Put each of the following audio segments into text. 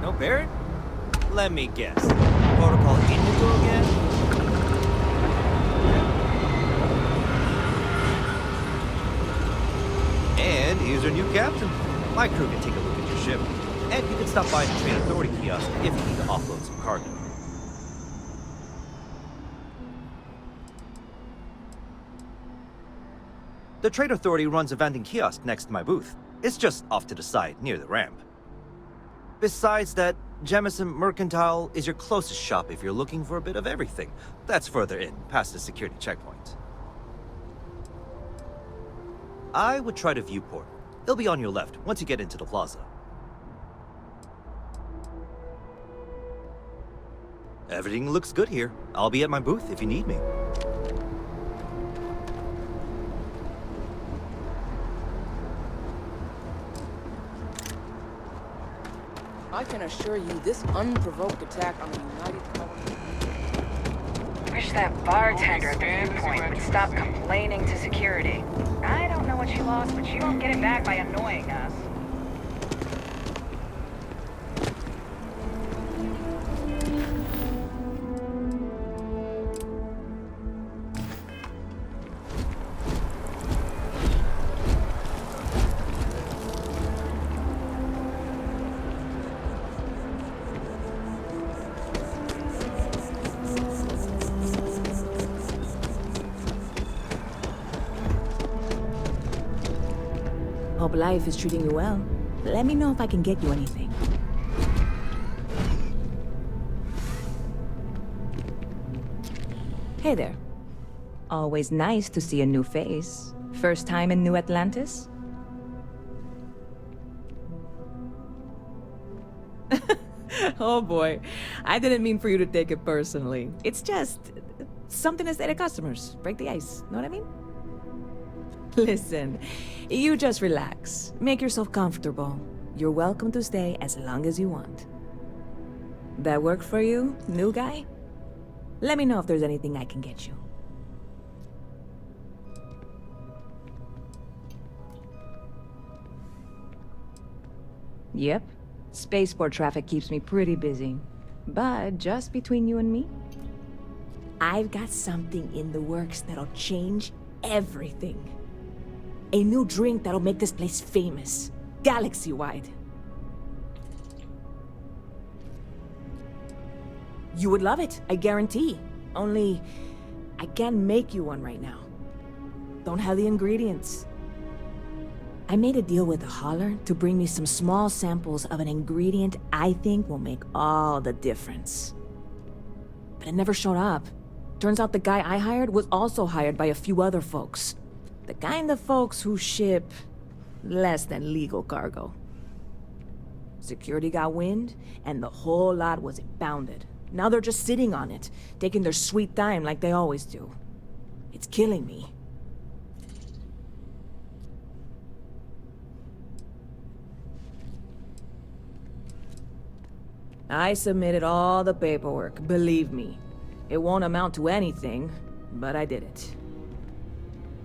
No parrot? Let me guess. Protocol Indigo again? And here's our new captain. My crew can take a look at your ship. And you can stop by the Trade Authority kiosk if you need to offload some cargo. The Trade Authority runs a vending kiosk next to my booth. It's just off to the side, near the ramp. Besides that, Jemison Mercantile is your closest shop if you're looking for a bit of everything. That's further in, past the security checkpoint. I would try the viewport. It'll be on your left, once you get into the plaza. Everything looks good here. I'll be at my booth if you need me. I can assure you this unprovoked attack on the United Colony... Wish that bartender at the viewpoint would stop complaining to security. I don't know what you lost, but you won't get it back by annoying us. Hope life is treating you well. Let me know if I can get you anything. Hey there. Always nice to see a new face. First time in New Atlantis? Oh boy. I didn't mean for you to take it personally. It's just something to say to customers. Break the ice. Know what I mean? Listen, you just relax. Make yourself comfortable. You're welcome to stay as long as you want. That work for you, new guy? Let me know if there's anything I can get you. Yep. Spaceport traffic keeps me pretty busy. But just between you and me, I've got something in the works that'll change everything. A new drink that'll make this place famous. Galaxy-wide. You would love it, I guarantee. Only, I can't make you one right now. Don't have the ingredients. I made a deal with a hauler to bring me some small samples of an ingredient I think will make all the difference. But it never showed up. Turns out the guy I hired was also hired by a few other folks. The kind of folks who ship less than legal cargo. Security got wind, and the whole lot was impounded. Now they're just sitting on it, taking their sweet time like they always do. It's killing me. I submitted all the paperwork, believe me. It won't amount to anything, but I did it.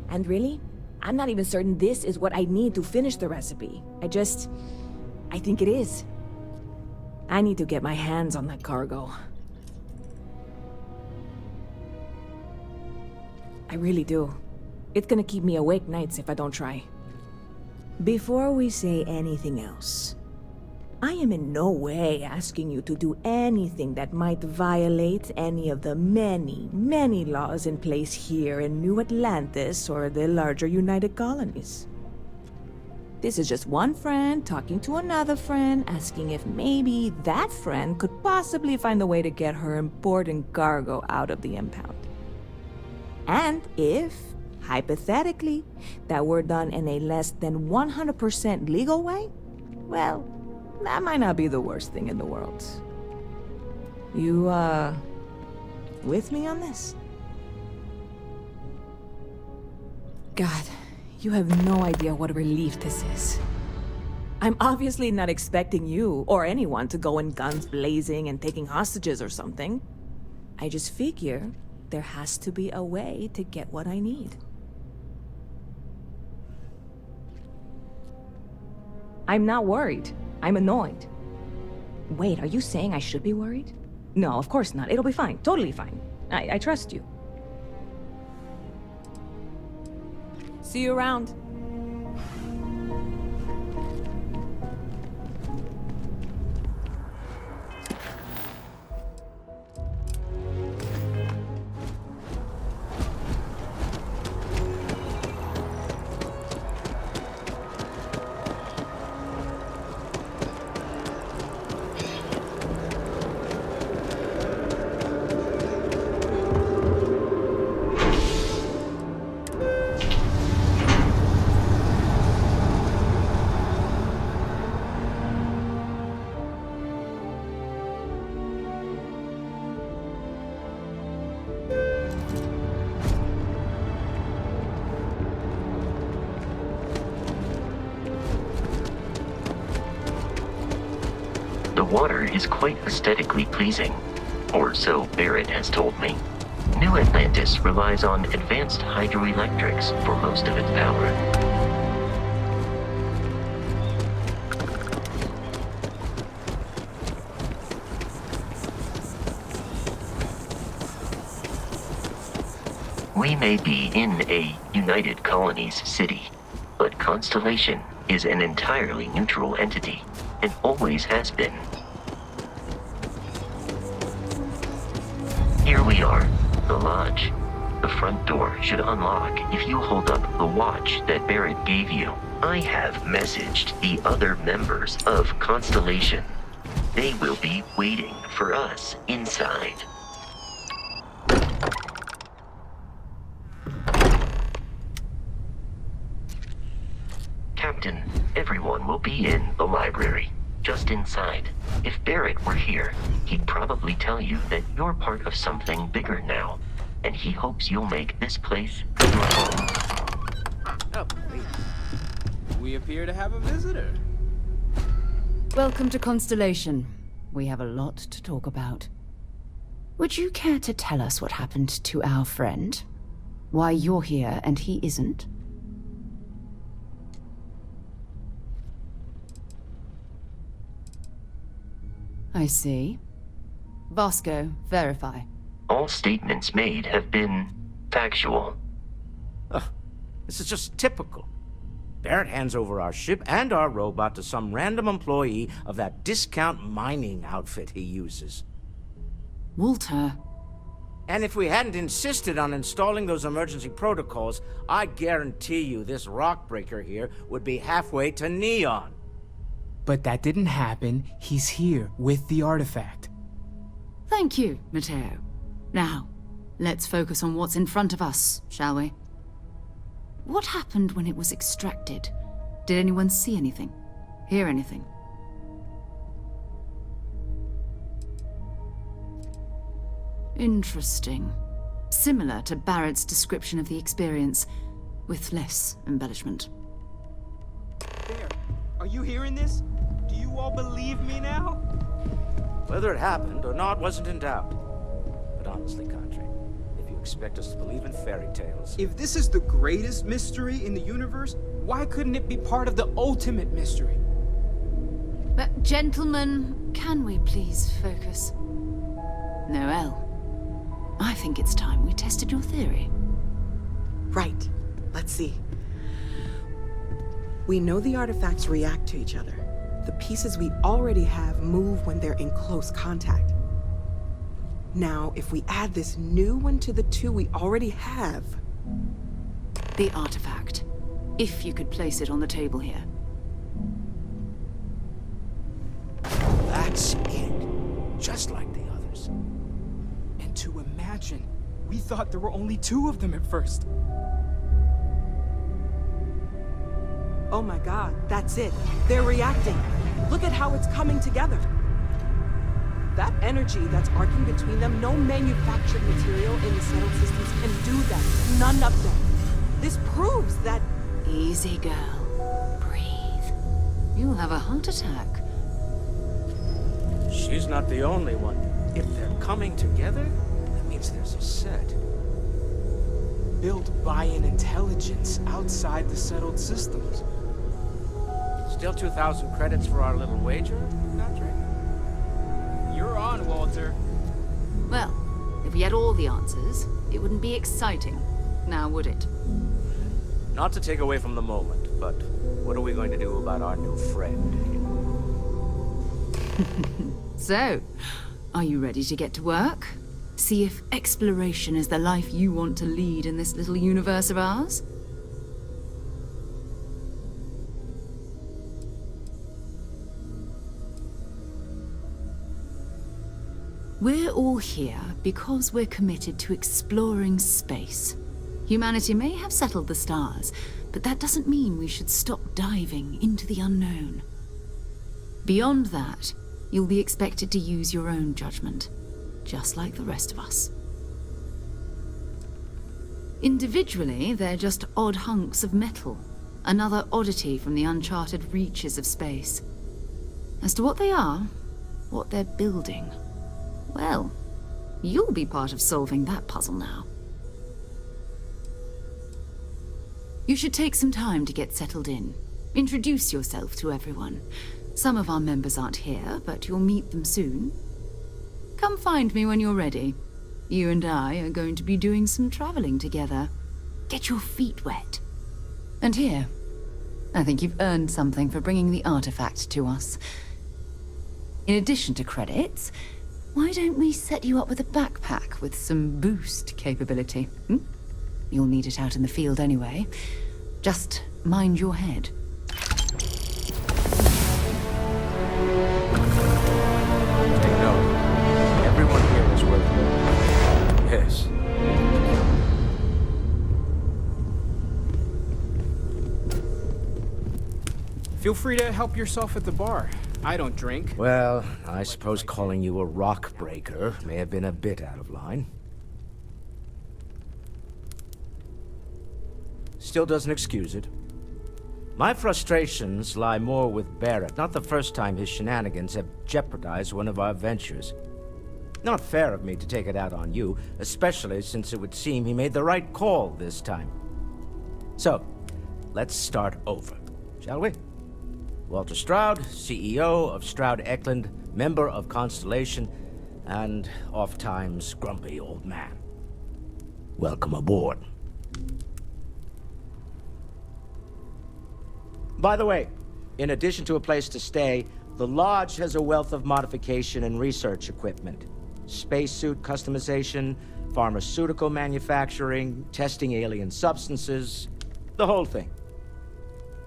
And really, I'm not even certain this is what I need to finish the recipe. I think it is. I need to get my hands on that cargo. I really do. It's gonna keep me awake nights if I don't try. Before we say anything else, I am in no way asking you to do anything that might violate any of the many, many laws in place here in New Atlantis or the larger United Colonies. This is just one friend talking to another friend, asking if maybe that friend could possibly find a way to get her important cargo out of the impound. And if, hypothetically, that were done in a less than 100% legal way, well, that might not be the worst thing in the world. You, with me on this? God, you have no idea what a relief this is. I'm obviously not expecting you or anyone to go in guns blazing and taking hostages or something. I just figure there has to be a way to get what I need. I'm not worried. I'm annoyed. Wait, are you saying I should be worried? No, of course not. It'll be fine. Totally fine. I trust you. See you around. The water is quite aesthetically pleasing, or so Barrett has told me. New Atlantis relies on advanced hydroelectrics for most of its power. We may be in a United Colonies city, but Constellation is an entirely neutral entity, and always has been. Here we are, the lodge. The front door should unlock if you hold up the watch that Barrett gave you. I have messaged the other members of Constellation. They will be waiting for us inside. Captain, everyone will be in the library, just inside. If Barrett were here, he'd probably tell you that you're part of something bigger now, and he hopes you'll make this place your home. Oh, please. We appear to have a visitor. Welcome to Constellation. We have a lot to talk about. Would you care to tell us what happened to our friend? Why you're here and he isn't? I see. Vasco, verify. All statements made have been factual. Ugh, this is just typical. Barrett hands over our ship and our robot to some random employee of that discount mining outfit he uses. Walter. And if we hadn't insisted on installing those emergency protocols, I guarantee you this rock breaker here would be halfway to Neon. But that didn't happen. He's here with the artifact. Thank you, Matteo. Now, let's focus on what's in front of us, shall we? What happened when it was extracted? Did anyone see anything? Hear anything? Interesting. Similar to Barrett's description of the experience, with less embellishment. There. Are you hearing this? Do you all believe me now? Whether it happened or not wasn't in doubt. But honestly, Contre, if you expect us to believe in fairy tales... If this is the greatest mystery in the universe, why couldn't it be part of the ultimate mystery? But gentlemen, can we please focus? Noel, I think it's time we tested your theory. Right. Let's see. We know the artifacts react to each other. The pieces we already have move when they're in close contact. Now, if we add this new one to the two we already have... The artifact. If you could place it on the table here. That's it. Just like the others. And to imagine, we thought there were only 2 of them at first. Oh my god, that's it. They're reacting. Look at how it's coming together. That energy that's arcing between them, no manufactured material in the settled systems can do that. None of them. This proves that... Easy, girl. Breathe. You'll have a heart attack. She's not the only one. If they're coming together, that means there's a set. Built by an intelligence outside the settled systems. Still 2,000 credits for our little wager, Patrick? Well, if we had all the answers, it wouldn't be exciting, now would it? Not to take away from the moment, but what are we going to do about our new friend? So, are you ready to get to work? See if exploration is the life you want to lead in this little universe of ours? We're all here because we're committed to exploring space. Humanity may have settled the stars, but that doesn't mean we should stop diving into the unknown. Beyond that, you'll be expected to use your own judgment, just like the rest of us. Individually, they're just odd hunks of metal, another oddity from the uncharted reaches of space. As to what they are, what they're building, well, you'll be part of solving that puzzle now. You should take some time to get settled in. Introduce yourself to everyone. Some of our members aren't here, but you'll meet them soon. Come find me when you're ready. You and I are going to be doing some traveling together. Get your feet wet. And here, I think you've earned something for bringing the artifact to us. In addition to credits, why don't we set you up with a backpack with some boost capability? You'll need it out in the field anyway. Just mind your head. Take note. Everyone here is worth it. Yes. Feel free to help yourself at the bar. I don't drink. Well, I suppose calling you a rock breaker may have been a bit out of line. Still doesn't excuse it. My frustrations lie more with Barrett. Not the first time his shenanigans have jeopardized one of our ventures. Not fair of me to take it out on you, especially since it would seem he made the right call this time. So, let's start over, shall we? Walter Stroud, CEO of Stroud Eklund, member of Constellation, and oft-times grumpy old man. Welcome aboard. By the way, in addition to a place to stay, the Lodge has a wealth of modification and research equipment. Spacesuit customization, pharmaceutical manufacturing, testing alien substances, the whole thing.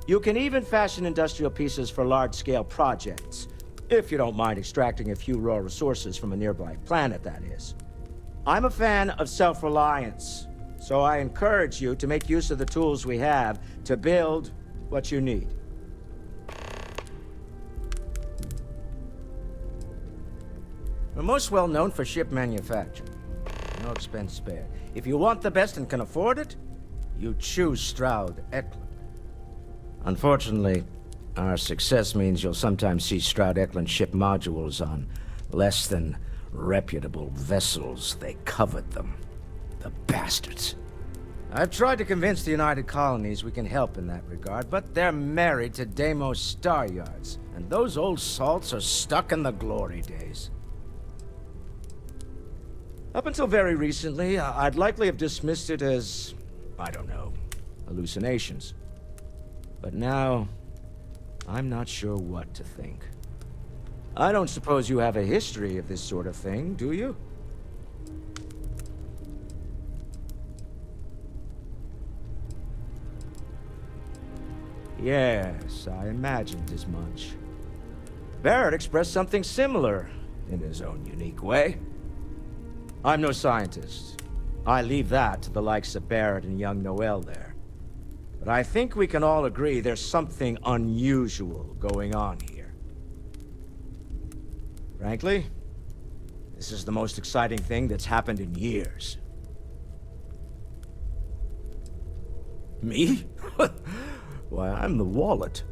You can even fashion industrial pieces for large-scale projects, if you don't mind extracting a few raw resources from a nearby planet, that is. I'm a fan of self-reliance, so I encourage you to make use of the tools we have to build what you need. We're most well known for ship manufacturing. No expense spared. If you want the best and can afford it, you choose Stroud Eklund. Unfortunately, our success means you'll sometimes see Stroud Eklund ship modules on less than reputable vessels. They covet them. The bastards. I've tried to convince the United Colonies we can help in that regard, but they're married to Deimos Star Yards, and those old salts are stuck in the glory days. Up until very recently, I'd likely have dismissed it as, I don't know, hallucinations. But now, I'm not sure what to think. I don't suppose you have a history of this sort of thing, do you? Yes, I imagined as much. Barrett expressed something similar, in his own unique way. I'm no scientist. I leave that to the likes of Barrett and young Noel there. But I think we can all agree there's something unusual going on here. Frankly, this is the most exciting thing that's happened in years. Me? Why, I'm the wallet.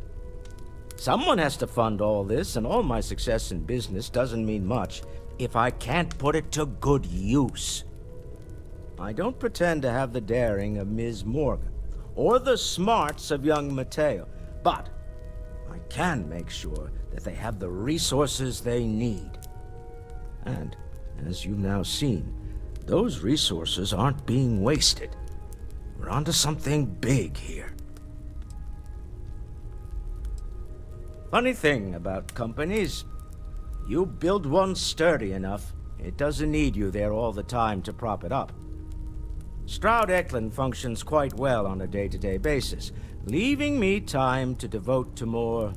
Someone has to fund all this, and all my success in business doesn't mean much if I can't put it to good use. I don't pretend to have the daring of Ms. Morgan, or the smarts of young Mateo, but I can make sure that they have the resources they need. And As you've now seen, those resources aren't being wasted. We're onto something big here. Funny thing about companies, you build one sturdy enough, it doesn't need you there all the time to prop it up. Stroud Eklund functions quite well on a day-to-day basis, leaving me time to devote to more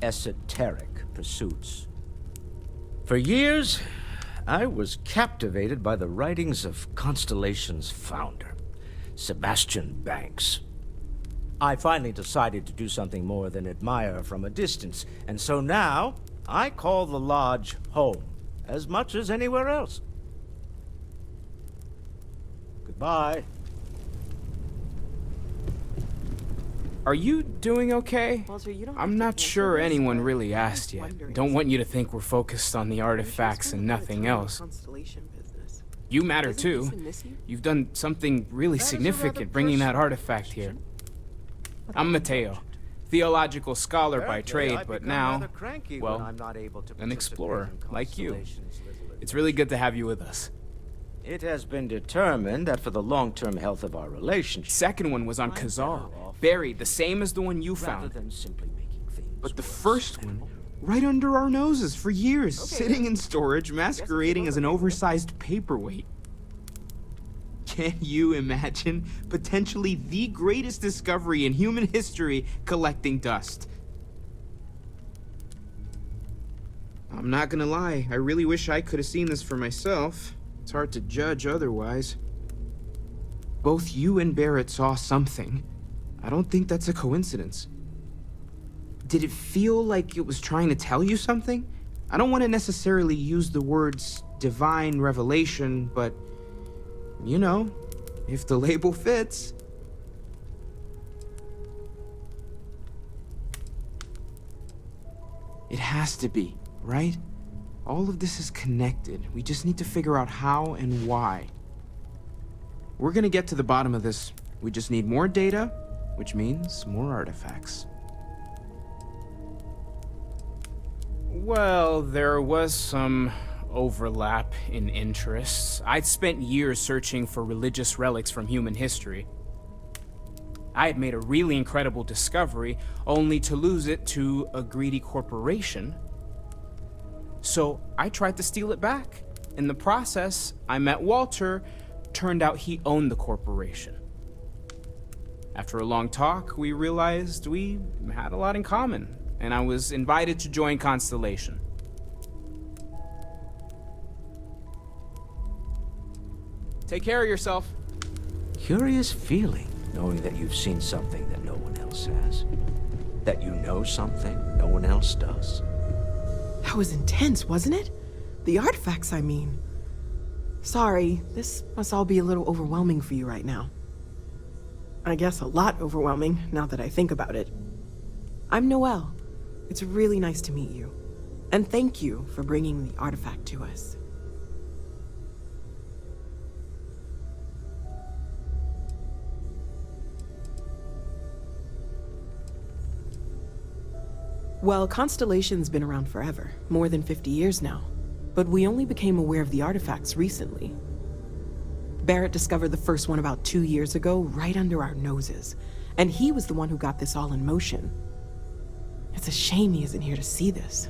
esoteric pursuits. For years, I was captivated by the writings of Constellation's founder, Sebastian Banks. I finally decided to do something more than admire from a distance, and so now I call the Lodge home, as much as anywhere else. Goodbye. Are you doing okay? Walter, you don't have I'm to not answer sure this, anyone but really I'm asked yet. wondering Don't want you to something. think we're focused on the artifacts and nothing else. Constellation business. You matter Isn't too. this in this year? You've done something really That is a significant rather bringing that personal artifact here. question. I'm Mateo, theological scholar by Apparently, trade, I but become now, rather cranky when well, I'm not able to an participate explorer in like you. Constellation's little It's really good to have you with us. It has been determined that for the long-term health of our relationship, Second one was on Kazar, buried, the same as the one you rather found. than simply making things But the worse, first one, right under our noses for years, sitting in storage, masquerading as an oversized paperweight. Can you imagine potentially the greatest discovery in human history collecting dust? I'm not gonna lie, I really wish I could have seen this for myself. It's hard to judge otherwise. Both you and Barrett saw something. I don't think that's a coincidence. Did it feel like it was trying to tell you something? I don't want to necessarily use the words divine revelation, but you know, if the label fits. It has to be, right? All of this is connected. We just need to figure out how and why. We're gonna get to the bottom of this. We just need more data, which means more artifacts. Well, there was some overlap in interests. I'd spent years searching for religious relics from human history. I had made a really incredible discovery, only to lose it to a greedy corporation. So I tried to steal it back. In the process, I met Walter. Turned out he owned the corporation. After a long talk, we realized we had a lot in common, and I was invited to join Constellation. Take care of yourself. curious feeling knowing that you've seen something that no one else has. That you know something no one else does. That was intense, wasn't it? The artifacts, I mean. Sorry, this must all be a little overwhelming for you right now. I guess a lot overwhelming, now that I think about it. I'm Noelle. It's really nice to meet you. And thank you for bringing the artifact to us. Well, Constellation's been around forever, more than 50 years now. But we only became aware of the artifacts recently. Barrett discovered the first one about 2 years ago, right under our noses. And he was the one who got this all in motion. It's a shame he isn't here to see this.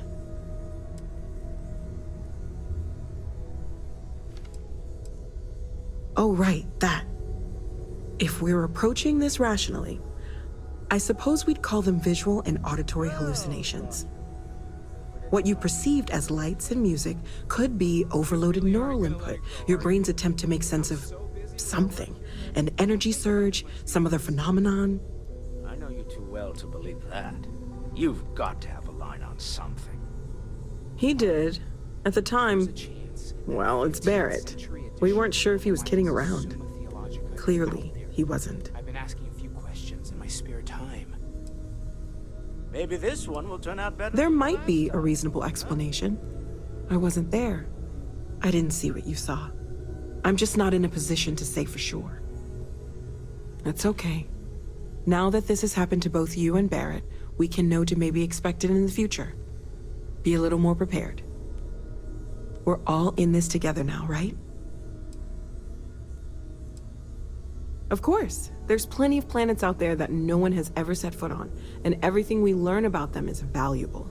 Oh, right, that. If we're approaching this rationally, I suppose we'd call them visual and auditory hallucinations. What you perceived as lights and music could be overloaded neural input, your brain's attempt to make sense of something. An energy surge, some other phenomenon. I know you too well to believe that. You've got to have a line on something. He did. At the time, well, it's Barrett. We weren't sure if he was kidding around. Clearly, he wasn't. I've been asking a few questions in my spare time. Maybe this one will turn out better. There might be a reasonable explanation. I wasn't there. I didn't see what you saw. I'm just not in a position to say for sure. That's okay. Now that this has happened to both you and Barrett, we can know to maybe expect it in the future. Be a little more prepared. We're all in this together now, right? Of course. There's plenty of planets out there that no one has ever set foot on, and everything we learn about them is valuable.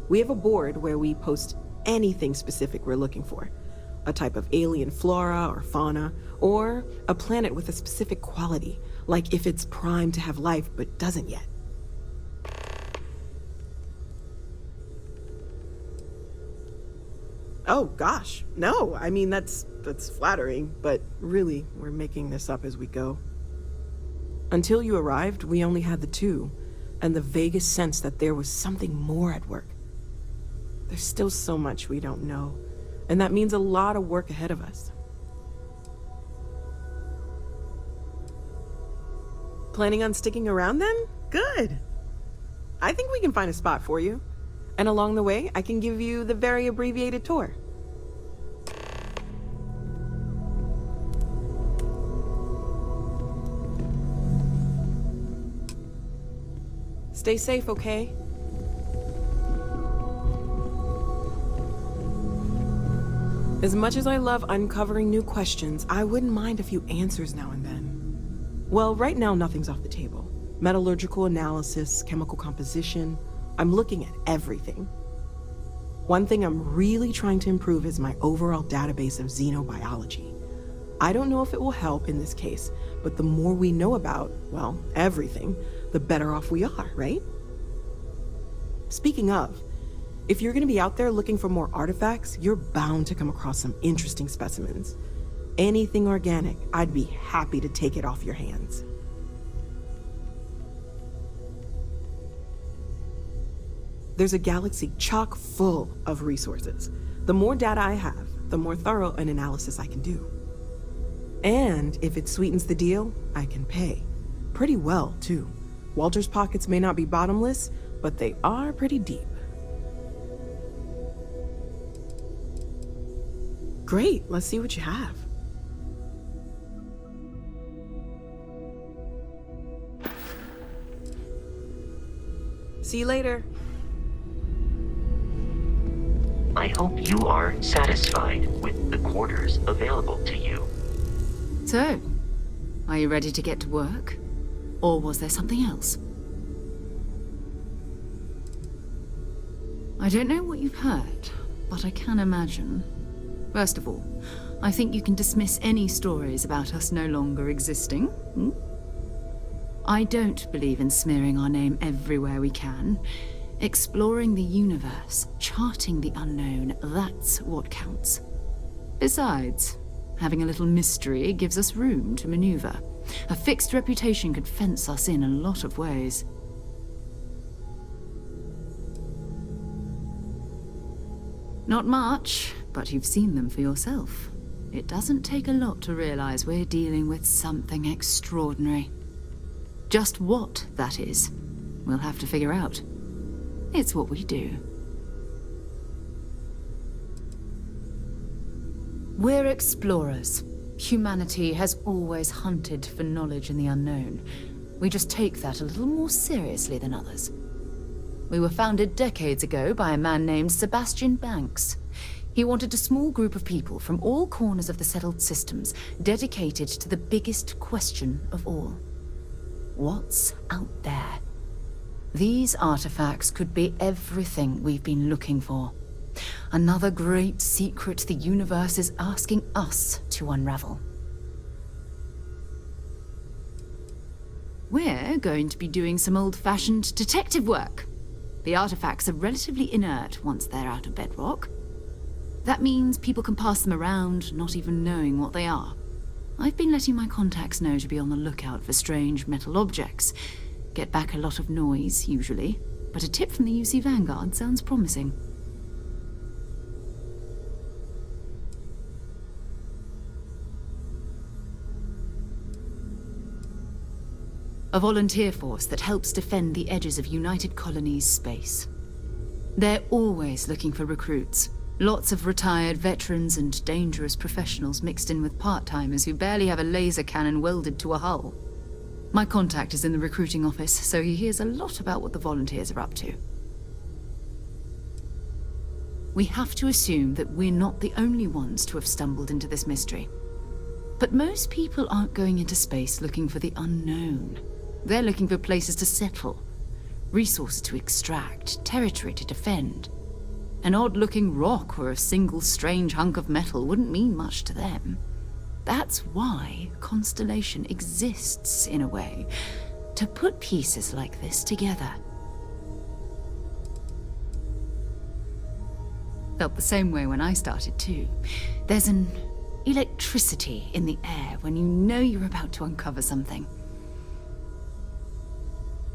We have a board where we post anything specific we're looking for. A type of alien flora or fauna, or a planet with a specific quality, like if it's primed to have life but doesn't yet. Oh gosh, no, I mean that's flattering, but really, we're making this up as we go. Until you arrived, we only had the two, and the vaguest sense that there was something more at work. There's still so much we don't know, and that means a lot of work ahead of us. Planning on sticking around then? Good. I think we can find a spot for you. And along the way, I can give you the very abbreviated tour. Stay safe, okay? As much as I love uncovering new questions, I wouldn't mind a few answers now and then. Well, right now nothing's off the table. Metallurgical analysis, chemical composition, I'm looking at everything. One thing I'm really trying to improve is my overall database of xenobiology. I don't know if it will help in this case, but the more we know about, well, everything, the better off we are, right? Speaking of, if you're gonna be out there looking for more artifacts, you're bound to come across some interesting specimens. Anything organic, I'd be happy to take it off your hands. There's a galaxy chock full of resources. The more data I have, the more thorough an analysis I can do. And if it sweetens the deal, I can pay. Pretty well, too. Walter's pockets may not be bottomless, but they are pretty deep. Great, let's see what you have. See you later. I hope you are satisfied with the quarters available to you. So, are you ready to get to work? Or was there something else? I don't know what you've heard, but I can imagine. First of all, I think you can dismiss any stories about us no longer existing. I don't believe in smearing our name everywhere we can. Exploring the universe, charting the unknown, that's what counts. Besides, having a little mystery gives us room to maneuver. A fixed reputation could fence us in a lot of ways. Not much, but you've seen them for yourself. It doesn't take a lot to realize we're dealing with something extraordinary. Just what that is, we'll have to figure out. It's what we do. We're explorers. Humanity has always hunted for knowledge in the unknown. We just take that a little more seriously than others. We were founded decades ago by a man named Sebastian Banks. He wanted a small group of people from all corners of the settled systems dedicated to the biggest question of all. What's out there? These artifacts could be everything we've been looking for. Another great secret the universe is asking us to unravel. We're going to be doing some old-fashioned detective work. The artifacts are relatively inert once they're out of bedrock. That means people can pass them around, not even knowing what they are. I've been letting my contacts know to be on the lookout for strange metal objects. Get back a lot of noise, usually, but a tip from the UC Vanguard sounds promising. A volunteer force that helps defend the edges of United Colonies space. They're always looking for recruits. Lots of retired veterans and dangerous professionals mixed in with part-timers who barely have a laser cannon welded to a hull. My contact is in the recruiting office, so he hears a lot about what the volunteers are up to. we have to assume that we're not the only ones to have stumbled into this mystery. But most people aren't going into space looking for the unknown. They're looking for places to settle, resources to extract, territory to defend. An odd-looking rock or a single strange hunk of metal wouldn't mean much to them. That's why Constellation exists, in a way, to put pieces like this together. Felt the same way when I started too. There's an electricity in the air when you know you're about to uncover something.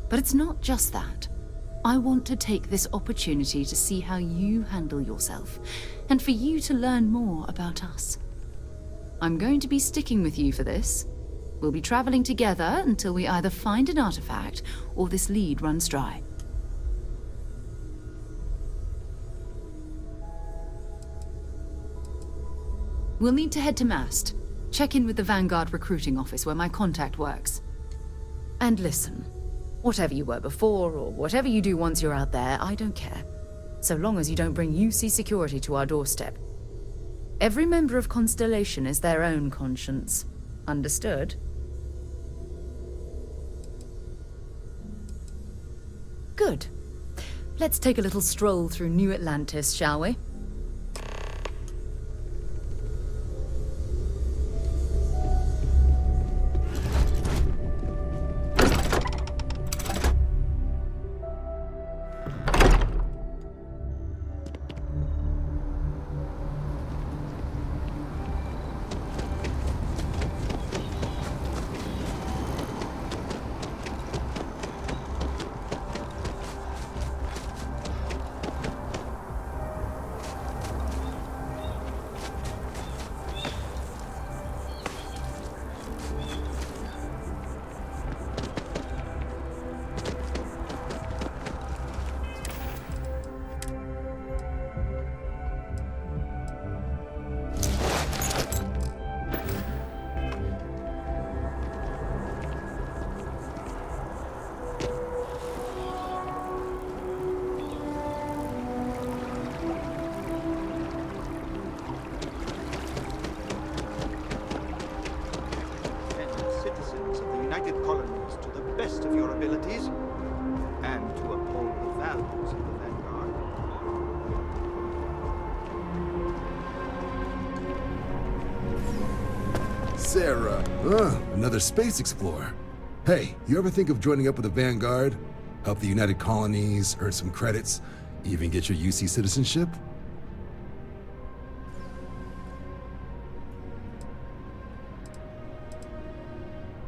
But it's not just that. I want to take this opportunity to see how you handle yourself, and for you to learn more about us. I'm going to be sticking with you for this. We'll be traveling together until we either find an artifact or this lead runs dry. We'll need to head to Mast. Check in with the Vanguard recruiting office where my contact works. And listen, whatever you were before or whatever you do once you're out there, I don't care. So long as you don't bring UC security to our doorstep. Every member of Constellation is their own conscience. Understood? Good. Let's take a little stroll through New Atlantis, shall we? Citizens of the United Colonies to the best of your abilities, and to uphold the values of the Vanguard. Sarah, another space explorer. Hey, you ever think of joining up with the Vanguard? Help the United Colonies, earn some credits, even get your UC citizenship?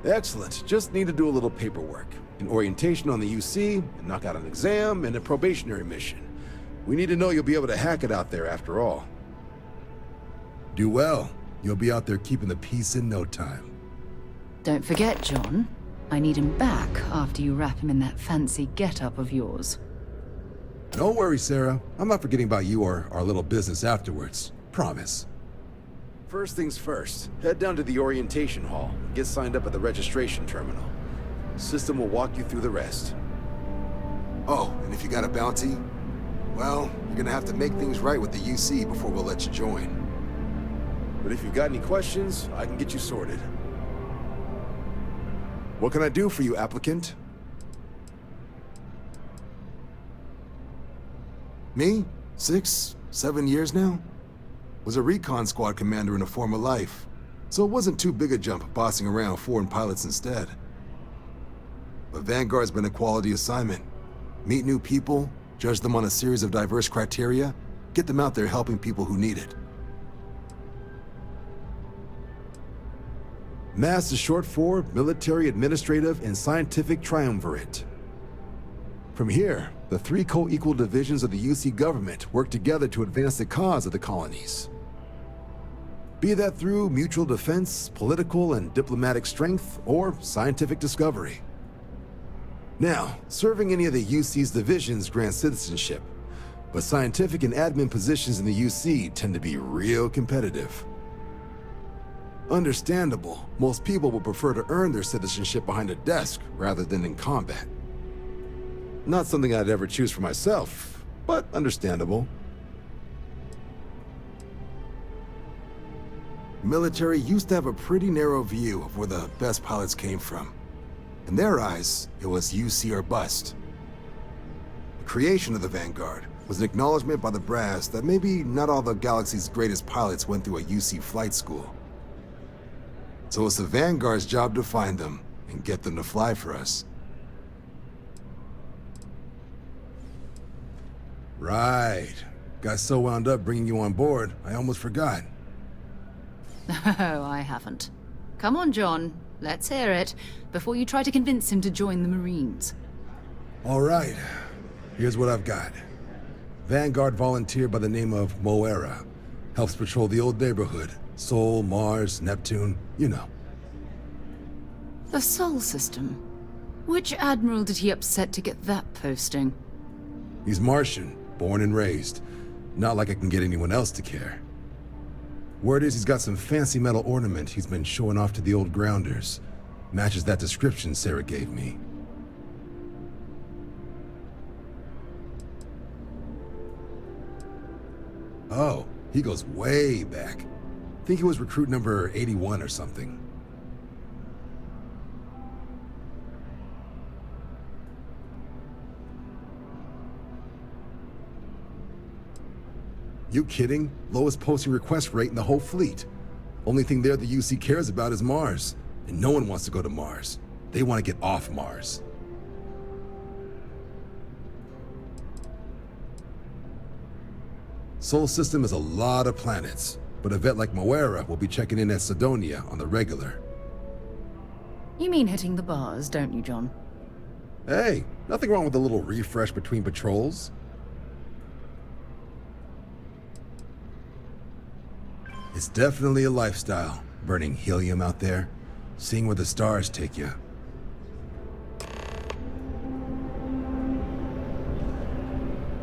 Excellent. Just need to do a little paperwork. An orientation on the UC, and knock out an exam, and a probationary mission. We need to know you'll be able to hack it out there after all. Do well. You'll be out there keeping the peace in no time. Don't forget, John. I need him back after you wrap him in that fancy get-up of yours. Don't worry, Sarah. I'm not forgetting about you or our little business afterwards. Promise. First things first, head down to the orientation hall and get signed up at the registration terminal. System will walk you through the rest. Oh, and if you got a bounty, well, you're gonna have to make things right with the UC before we'll let you join. But if you've got any questions, I can get you sorted. What can I do for you, applicant? Me? 6, 7 years now? Was a recon squad commander in a former life, so it wasn't too big a jump bossing around foreign pilots instead. But Vanguard's been a quality assignment. Meet new people, judge them on a series of diverse criteria, get them out there helping people who need it. MAST is short for Military, Administrative, and Scientific Triumvirate. From here, the 3 co-equal divisions of the UC government work together to advance the cause of the colonies. Be that through mutual defense, political and diplomatic strength, or scientific discovery. Now, serving any of the UC's divisions grants citizenship, but scientific and admin positions in the UC tend to be real competitive. Understandable, most people will prefer to earn their citizenship behind a desk rather than in combat. Not something I'd ever choose for myself, but understandable. Military used to have a pretty narrow view of where the best pilots came from. In their eyes, it was UC or bust. The creation of the Vanguard was an acknowledgement by the brass that maybe not all the galaxy's greatest pilots went through a UC flight school. So it's the Vanguard's job to find them and get them to fly for us. Right. Got so wound up bringing you on board, I almost forgot. Oh, I haven't. Come on, John. Let's hear it, before you try to convince him to join the Marines. All right. Here's what I've got. Vanguard volunteer by the name of Moera. Helps patrol the old neighborhood. Sol, Mars, Neptune, you know. The Sol system? Which admiral did he upset to get that posting? He's Martian, born and raised. Not like I can get anyone else to care. Word is he's got some fancy metal ornament he's been showing off to the old grounders. Matches that description Sarah gave me. Oh, he goes way back. Think he was recruit number 81 or something. You kidding? Lowest posting request rate in the whole fleet. Only thing there the UC cares about is Mars. And no one wants to go to Mars. They want to get off Mars. Sol system is a lot of planets, but a vet like Moera will be checking in at Sidonia on the regular. You mean hitting the bars, don't you, John? Hey, nothing wrong with a little refresh between patrols. It's definitely a lifestyle, burning helium out there, seeing where the stars take you.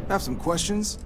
Have some questions?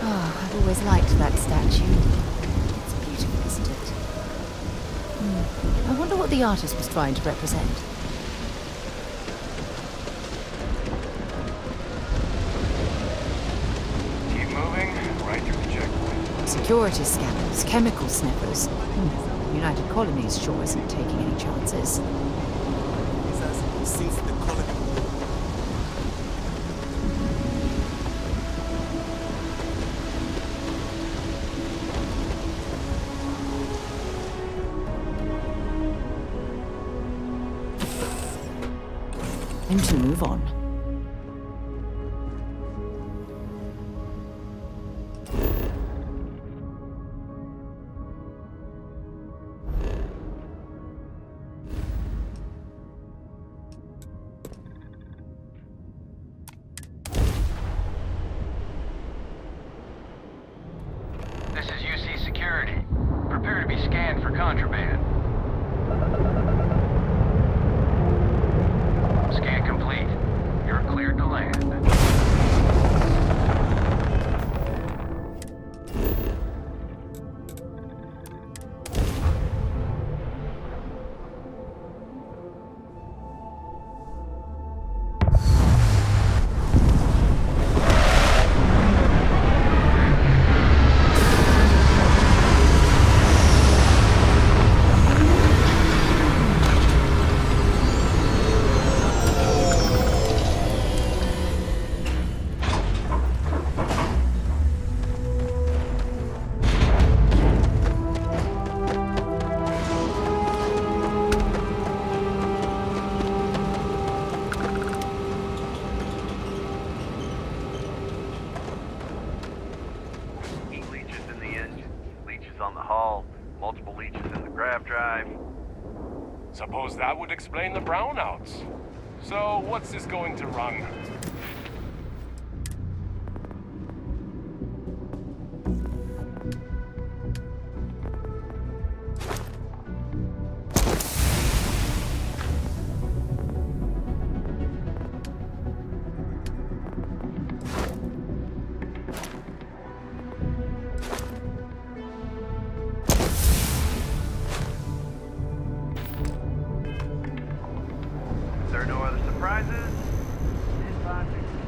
I've always liked that statue. It's beautiful, isn't it? I wonder what the artist was trying to represent. Keep moving, right through the checkpoint. Security scanners, chemical sniffers. The United Colonies sure isn't taking any chances. And to move on. This is UC Security. Prepare to be scanned for contraband. Scan complete. You're cleared to land. Suppose that would explain the brownouts. So, what's this going to run? There are no other surprises?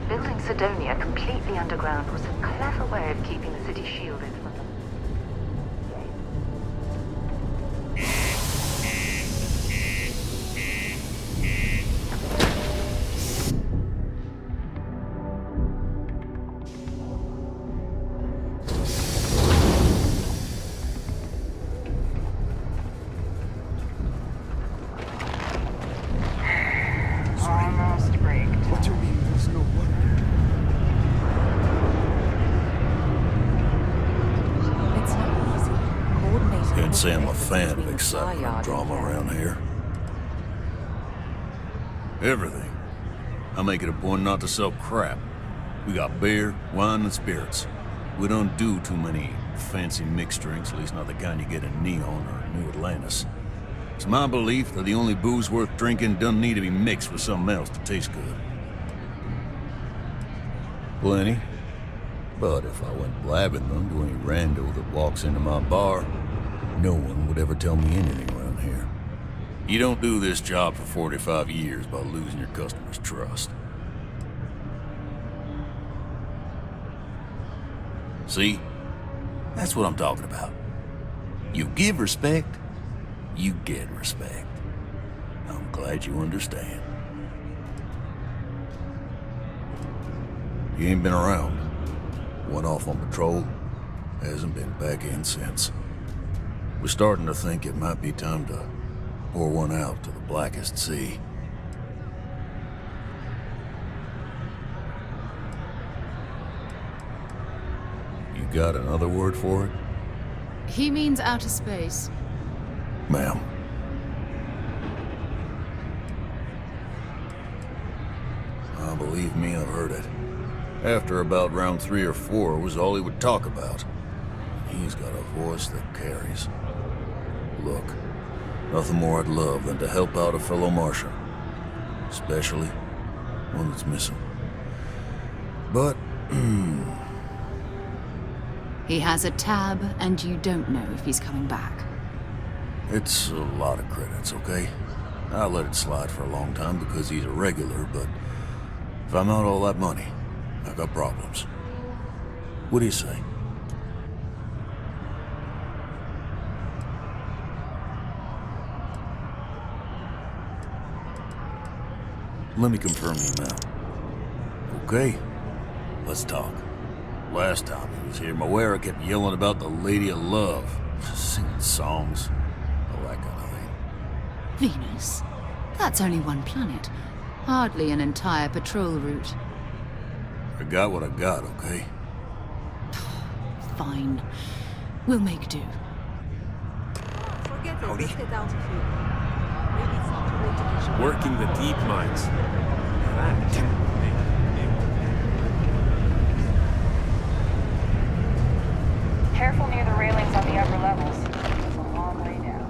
Building Sidonia completely underground was a clever way of keeping the city shielded from them. Almost braked. What do you mean there's no wonder? It's not easy. Coordinating. Can't say I'm a fan of excitement and drama around here. Everything. I make it a point not to sell crap. We got beer, wine, and spirits. We don't do too many fancy mixed drinks, at least not the kind you get in Neon or New Atlantis. It's my belief that the only booze worth drinking doesn't need to be mixed with something else to taste good. Plenty. But if I went blabbing them to any rando that walks into my bar, no one would ever tell me anything around here. You don't do this job for 45 years by losing your customers' trust. See? That's what I'm talking about. You give respect, you get respect. I'm glad you understand. You ain't been around. Went off on patrol, hasn't been back in since. We're starting to think it might be time to pour one out to the blackest sea. You got another word for it? He means outer space. Ma'am. Believe me, I've heard it. After about round 3 or 4 was all he would talk about. He's got a voice that carries. Look, nothing more I'd love than to help out a fellow Martian. Especially one that's missing. But, He has a tab, and you don't know if he's coming back. it's a lot of credits, okay? I let it slide for a long time because he's a regular, but if I'm out all that money, I got problems. What do you say? Let me confirm the amount. Okay, let's talk. Last time he was here, Moira kept yelling about the Lady of Love, singing songs, all that kind of thing. Venus? That's only one planet. Hardly an entire patrol route. I got what I got, okay? Fine. We'll make do. Forget it. Let's get out of here. Maybe it's not too late to catch up. Working the deep mines. Careful near the railings on the upper levels. It's a long way down.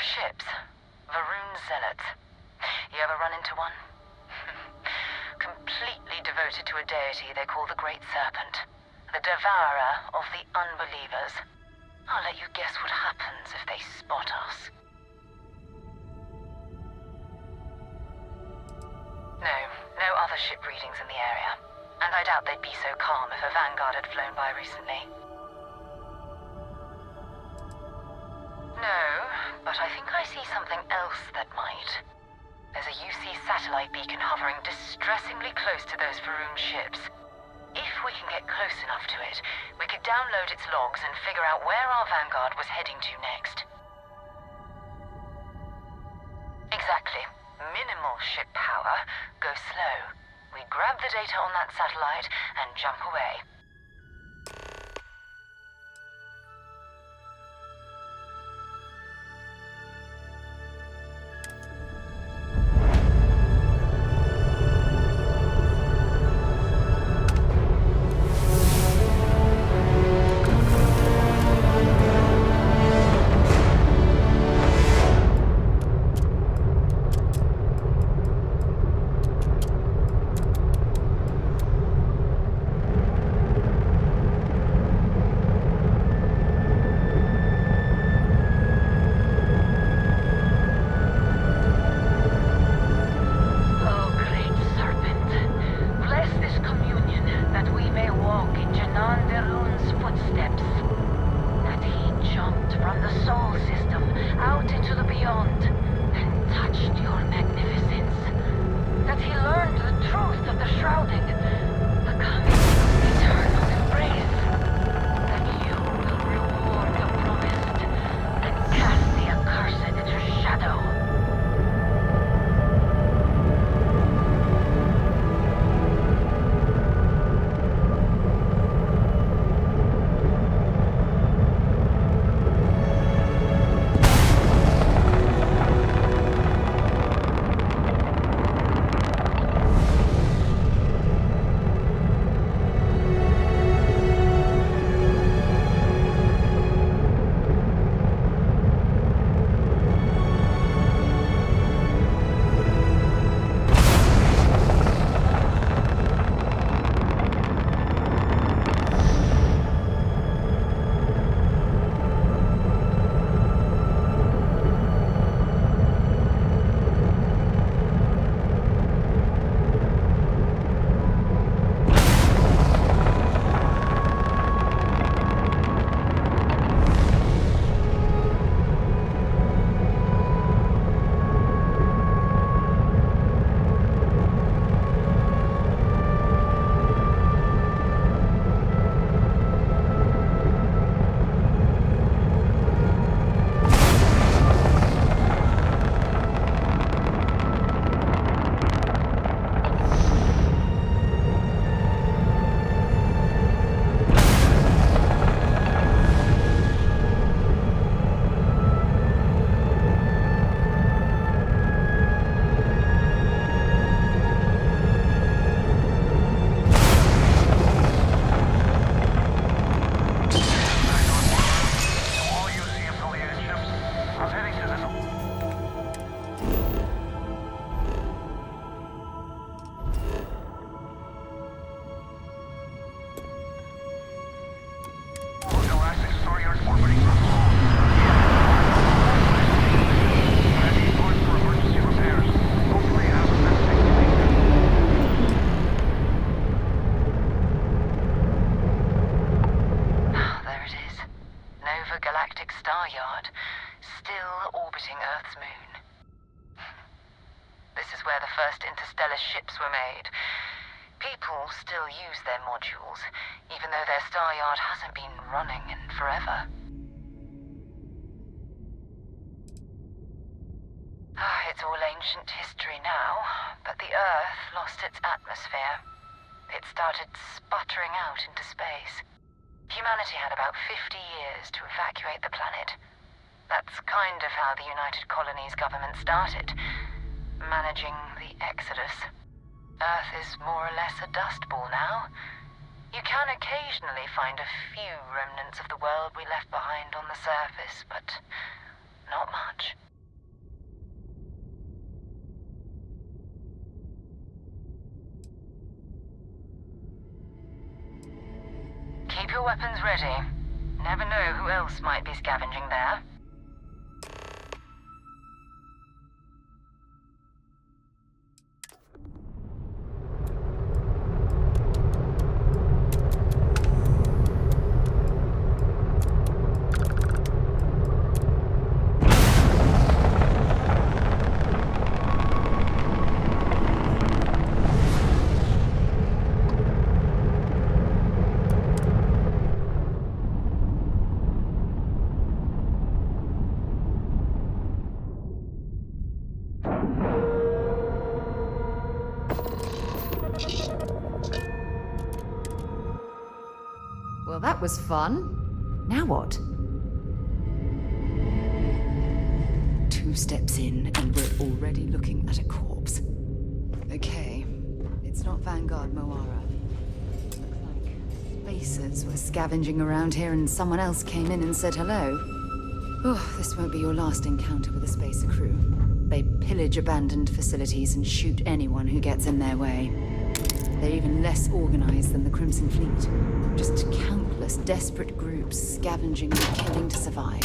Ships. Varun zealots. You ever run into one? Completely devoted to a deity they call the Great Serpent. The devourer of the unbelievers. I'll let you guess what happens if they spot us. No other ship readings in the area. And I doubt they'd be so calm if a Vanguard had flown by recently. No, but I think I see something else that might. There's a UC satellite beacon hovering distressingly close to those Faroon ships. If we can get close enough to it, we could download its logs and figure out where our Vanguard was heading to next. Exactly. Minimal ship power. Go slow. We grab the data on that satellite and jump away. Ships were made. People still use their modules, even though their star yard hasn't been running in forever. It's all ancient history now, but the Earth lost its atmosphere. It started sputtering out into space. Humanity had about 50 years to evacuate the planet. That's kind of how the United Colonies government started, managing the exodus. Earth is more or less a dust ball now. You can occasionally find a few remnants of the world we left behind on the surface, but not much. Keep your weapons ready. Never know who else might be scavenging there. that was fun. Now what? 2 steps in, and we're already looking at a corpse. Okay, it's not Vanguard Moara. Looks like spacers were scavenging around here and someone else came in and said hello. Oh, this won't be your last encounter with a spacer crew. They pillage abandoned facilities and shoot anyone who gets in their way. They're even less organized than the Crimson Fleet. Just countless desperate groups scavenging and killing to survive.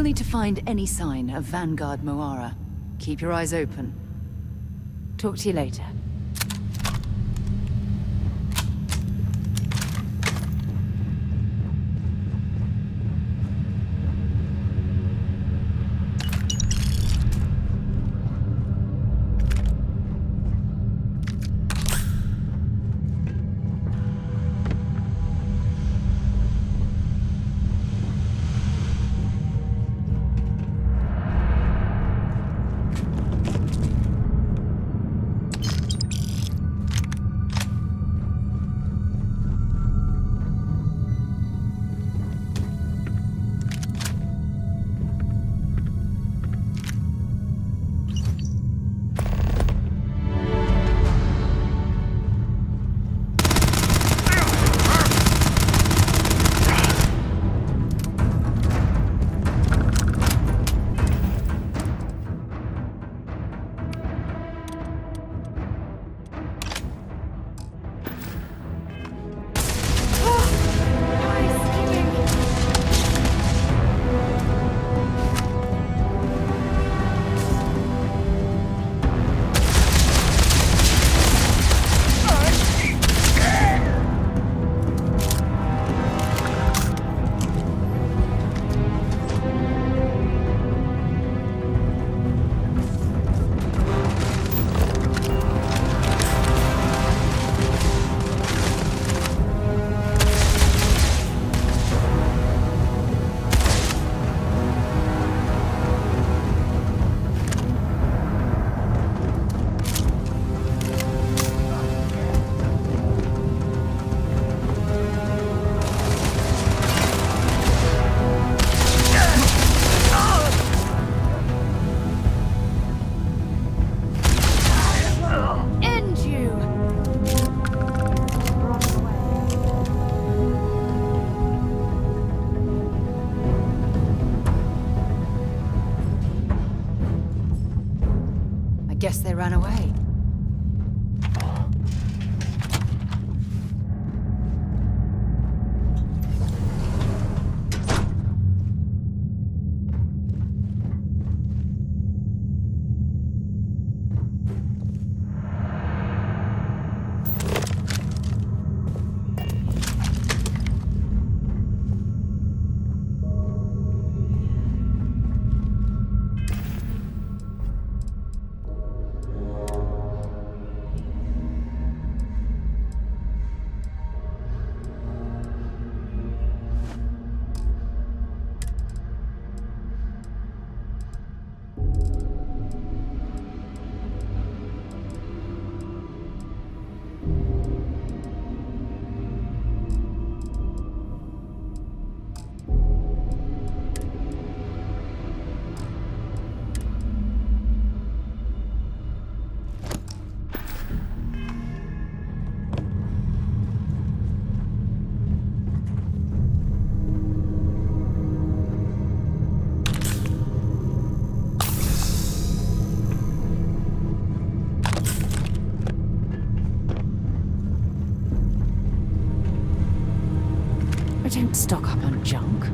need to find any sign of Vanguard Moara. Keep your eyes open. Talk to you later. Guess they ran away. I don't stock up on junk.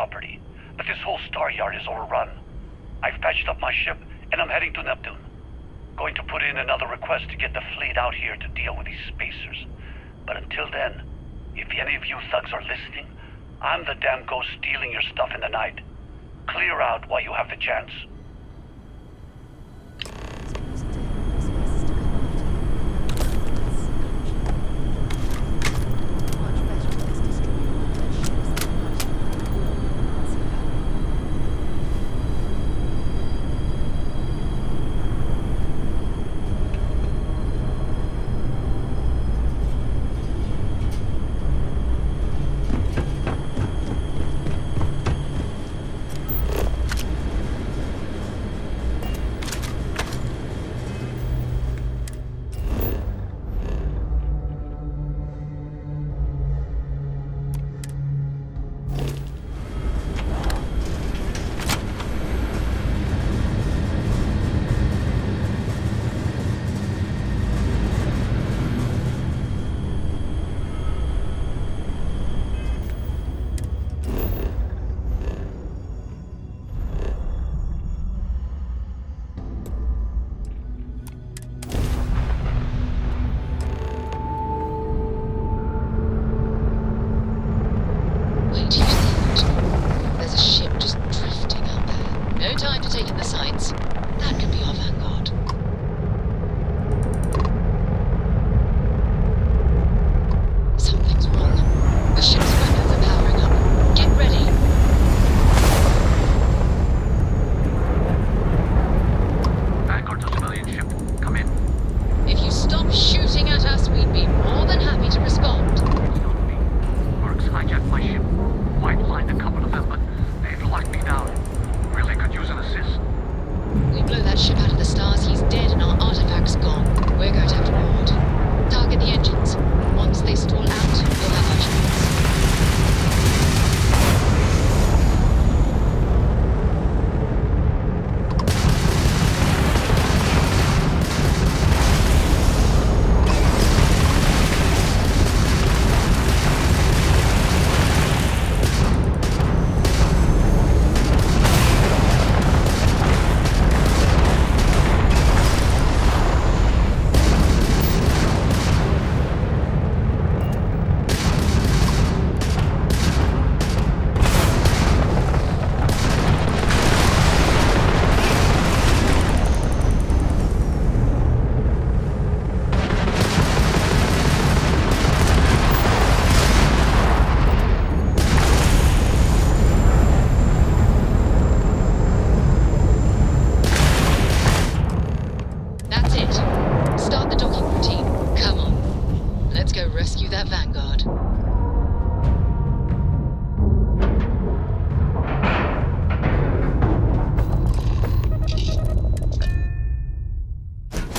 property, but this whole star yard is overrun. I've patched up my ship, and I'm heading to Neptune. Going to put in another request to get the fleet out here to deal with these spacers. But until then, if any of you thugs are listening, I'm the damn ghost stealing your stuff in the night. Clear out while you have the chance.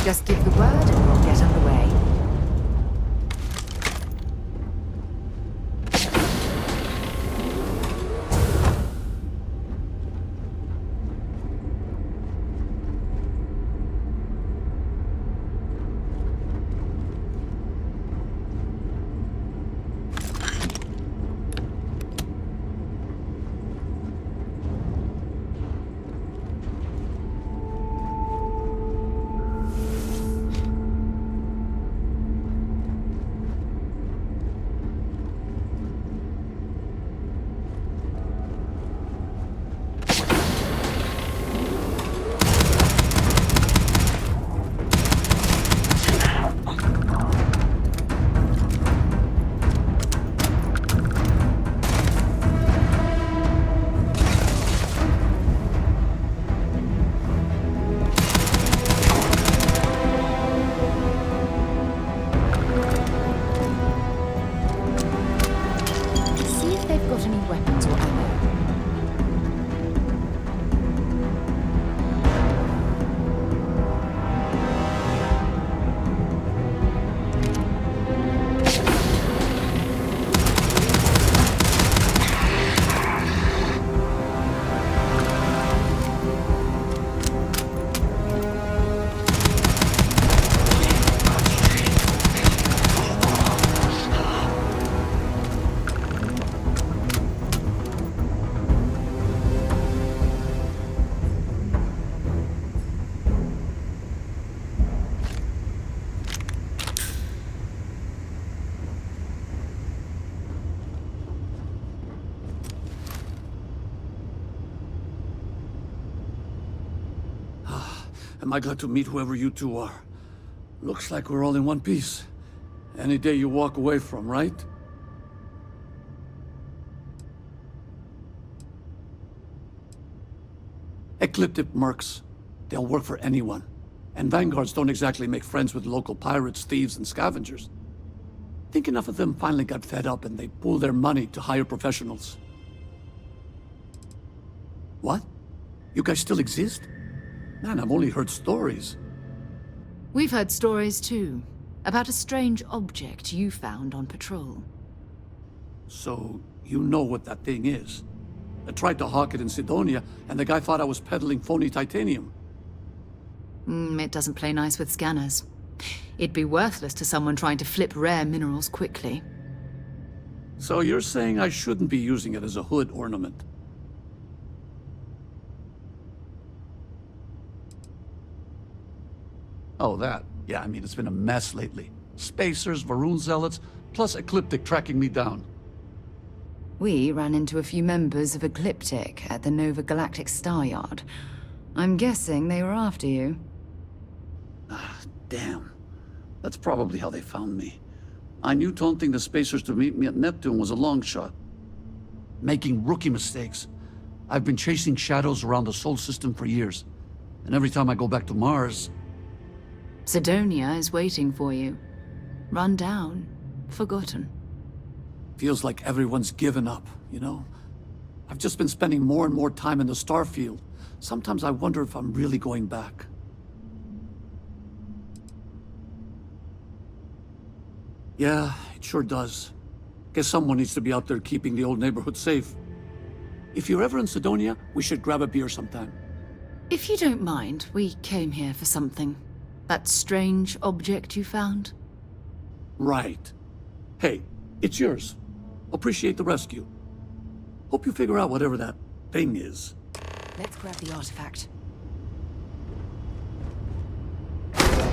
Just give the word and we'll get underway. Am I glad to meet whoever you two are. Looks like we're all in one piece. Any day you walk away from, right? Ecliptic mercs. They'll work for anyone. And vanguards don't exactly make friends with local pirates, thieves, and scavengers. Think enough of them finally got fed up and they pooled their money to hire professionals. What? You guys still exist? Man, I've only heard stories. We've heard stories too, about a strange object you found on patrol. So, you know what that thing is? I tried to hawk it in Sidonia, and the guy thought I was peddling phony titanium. It doesn't play nice with scanners. It'd be worthless to someone trying to flip rare minerals quickly. So you're saying I shouldn't be using it as a hood ornament? Oh, that. Yeah, I mean, it's been a mess lately. Spacers, Varun zealots, plus Ecliptic tracking me down. We ran into a few members of Ecliptic at the Nova Galactic Star Yard. I'm guessing they were after you. Ah, damn. That's probably how they found me. I knew taunting the Spacers to meet me at Neptune was a long shot. Making rookie mistakes. I've been chasing shadows around the Sol system for years. And every time I go back to Mars... Sidonia is waiting for you. Run down. Forgotten. Feels like everyone's given up, you know? I've just been spending more and more time in the Starfield. Sometimes I wonder if I'm really going back. Yeah, it sure does. Guess someone needs to be out there keeping the old neighborhood safe. If you're ever in Sidonia, we should grab a beer sometime. If you don't mind, we came here for something. That strange object you found? Right. Hey, it's yours. Appreciate the rescue. Hope you figure out whatever that thing is. Let's grab the artifact.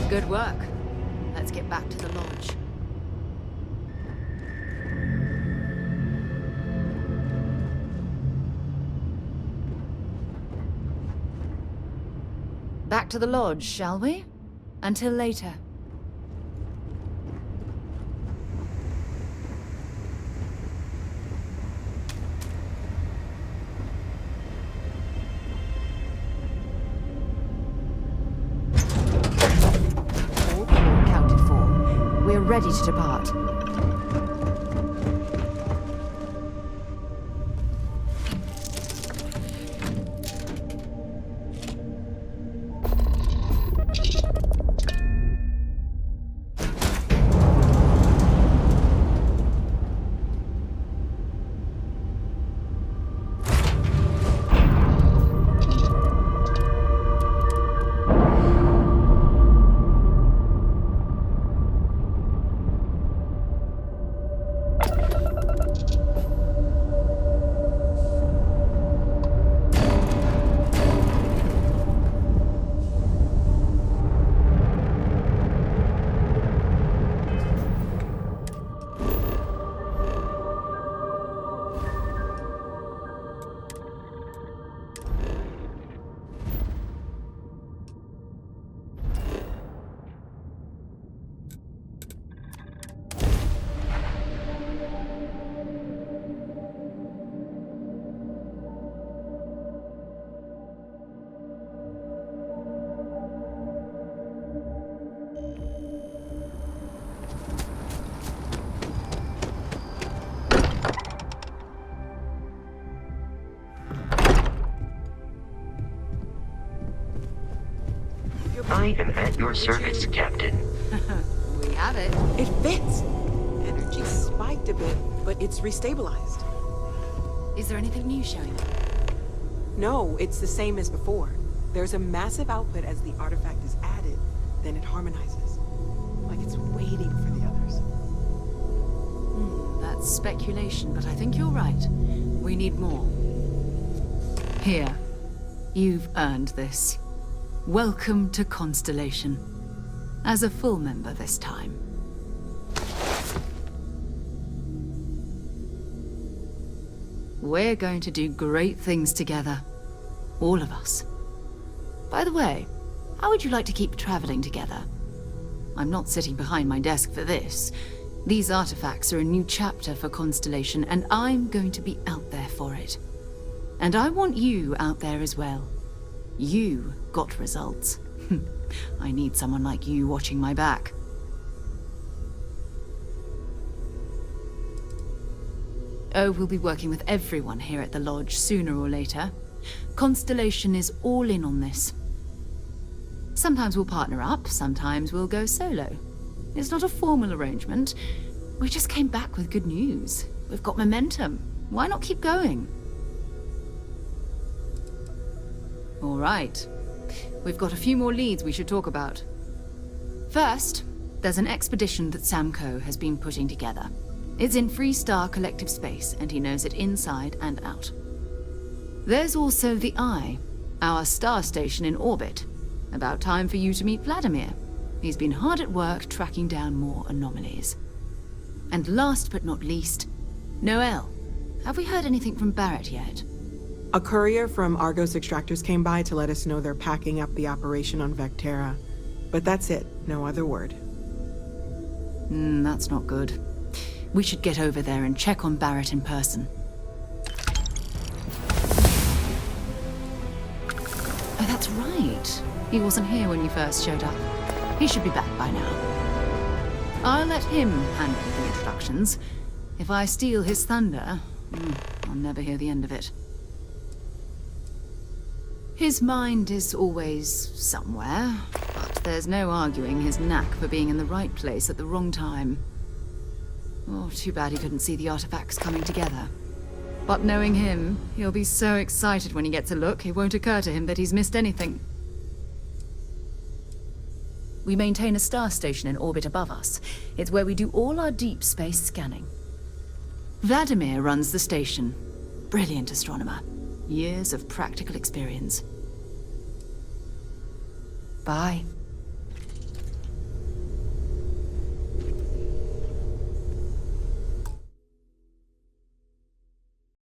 Good work. Let's get back to the lodge. Back to the lodge, shall we? Until later. All crew accounted for. We're ready to depart. I am at your service, Captain. We have it. It fits. Energy spiked a bit, but it's restabilized. Is there anything new showing up? No, it's the same as before. There's a massive output as the artifact is added, then it harmonizes. Like it's waiting for the others. That's speculation, but I think you're right. We need more. Here. You've earned this. Welcome to Constellation. As a full member this time. We're going to do great things together. All of us. By the way, How would you like to keep traveling together? I'm not sitting behind my desk for this. These artifacts are a new chapter for Constellation, and I'm going to be out there for it. And I want you out there as well. You got results. I need someone like you watching my back. Oh, we'll be working with everyone here at the Lodge sooner or later. Constellation is all in on this. Sometimes we'll partner up, sometimes we'll go solo. It's not a formal arrangement. We just came back with good news. We've got momentum. Why not keep going? All right. We've got a few more leads we should talk about. First, there's an expedition that Samco has been putting together. It's in Freestar Collective Space, and he knows it inside and out. There's also the Eye, our star station in orbit. About time for you to meet Vladimir. He's been hard at work tracking down more anomalies. And last but not least, Noel. Have we heard anything from Barrett yet? A courier from Argos Extractors came by to let us know they're packing up the operation on Vectera. But that's it, no other word. That's not good. We should get over there and check on Barrett in person. Oh, that's right. He wasn't here when you first showed up. He should be back by now. I'll let him handle the introductions. If I steal his thunder, I'll never hear the end of it. His mind is always somewhere, but there's no arguing his knack for being in the right place at the wrong time. Oh, too bad he couldn't see the artifacts coming together. But knowing him, he'll be so excited when he gets a look, it won't occur to him that he's missed anything. We maintain a star station in orbit above us. It's where we do all our deep space scanning. Vladimir runs the station. Brilliant astronomer. Years of practical experience. Bye.